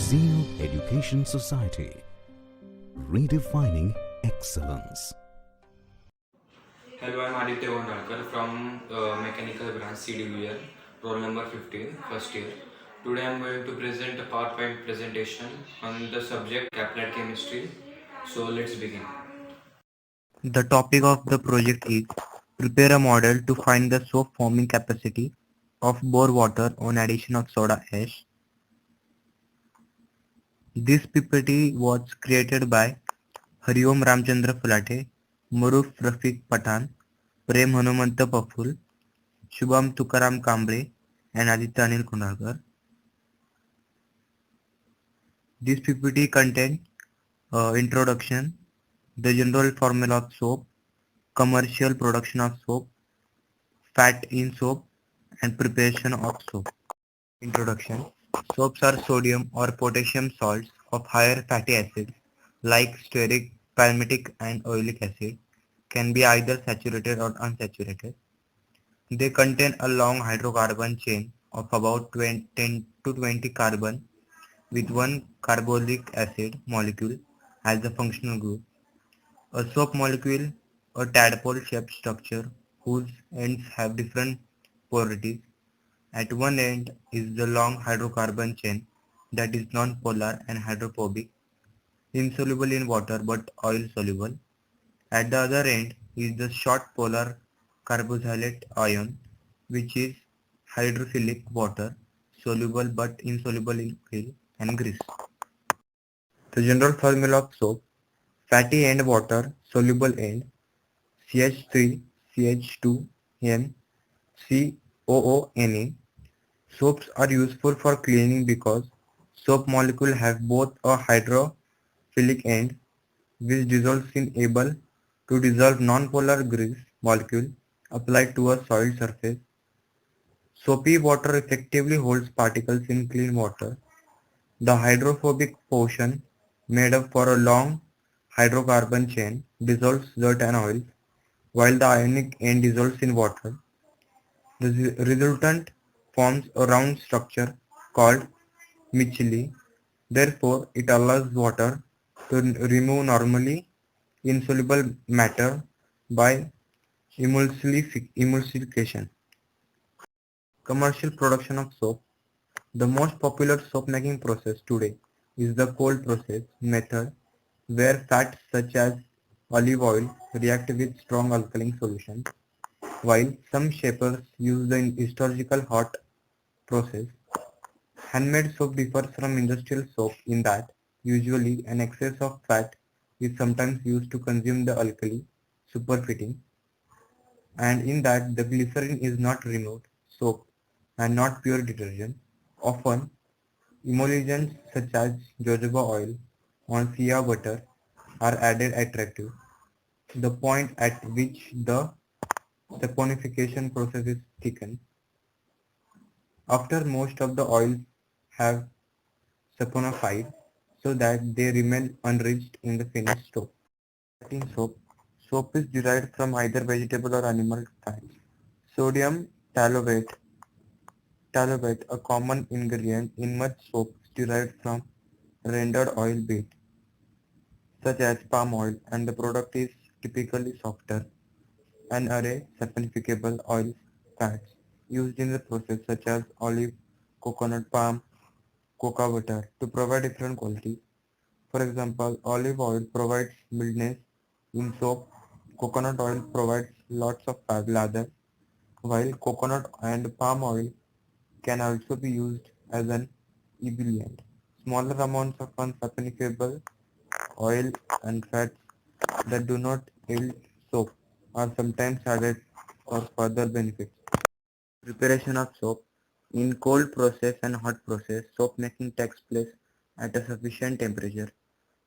Zero Education Society, redefining excellence. Hello, I'm Aditya Vonalkar from Mechanical Branch C Division, roll number 15, first year. Today I'm going to present a PowerPoint presentation on the subject applied chemistry. So let's begin. The topic of the project is prepare a model to find the soap forming capacity of bore water on addition of soda ash. This PPT was created by Hariom Ramchandra Fulate, Maruf Rafiq Pathan, Prem Hanumanta Paful, Shubham Tukaram Kambre, and Aditya Anil Kundalkar. This PPT contains introduction, the general formula of soap, commercial production of soap, fat in soap, and preparation of soap. Introduction. Soaps are sodium or potassium salts of higher fatty acids like stearic, palmitic, and oleic acid, can be either saturated or unsaturated. They contain a long hydrocarbon chain of about 10 to 20 carbon with one carbolic acid molecule as a functional group. A soap molecule, a tadpole-shaped structure whose ends have different porosities. At one end is the long hydrocarbon chain that is non-polar and hydrophobic, insoluble in water but oil-soluble. At the other end is the short polar carboxylate ion, which is hydrophilic water, soluble but insoluble in oil and grease. The general formula of soap: fatty end water, soluble end, CH3, CH2N, COONE. Soaps are useful for cleaning because soap molecules have both a hydrophilic end, which dissolves in able to dissolve non-polar grease molecule applied to a soiled surface. Soapy water effectively holds particles in clean water. The hydrophobic portion, made up for a long hydrocarbon chain, dissolves dirt and oil, while the ionic end dissolves in water. The resultant forms a round structure called micelle. Therefore, it allows water to remove normally insoluble matter by emulsification. Commercial production of soap. The most popular soap making process today is the cold process method, where fats such as olive oil react with strong alkaline solution, while some shapers use the historical hot process. Handmade soap differs from industrial soap in that usually an excess of fat is sometimes used to consume the alkali superfitting, and in that the glycerin is not removed soap and not pure detergent. Often emulsions such as jojoba oil or shea butter are added attractive. The point at which the saponification process is thickened. After most of the oils have saponified so that they remain unreached in the finished soap. In soap, soap is derived from either vegetable or animal fats. Sodium talobate, a common ingredient in much soap, is derived from rendered oil bed, such as palm oil, and the product is typically softer. An array saponificable oil fats used in the process such as olive, coconut, palm, cocoa butter to provide different qualities. For example, olive oil provides mildness in soap, coconut oil provides lots of fat lather, while coconut and palm oil can also be used as an ebullient. Smaller amounts of unsaponifiable oil and fats that do not yield soap are sometimes added for further benefits. Preparation of soap. In cold process and hot process, soap making takes place at a sufficient temperature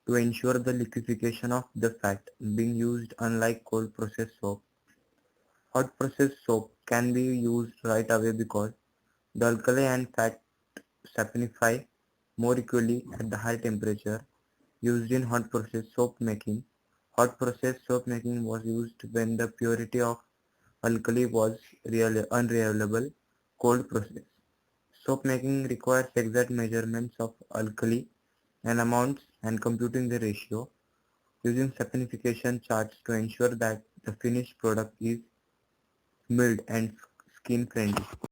to ensure the liquefaction of the fat being used. Unlike cold process soap, hot process soap can be used right away because the alkali and fat saponify more equally at the high temperature used in hot process soap making. Hot process soap making was used when the purity of alkali was unreliable. Cold process Soap making requires exact measurements of alkali and amounts and computing the ratio using saponification charts to ensure that the finished product is mild and skin friendly.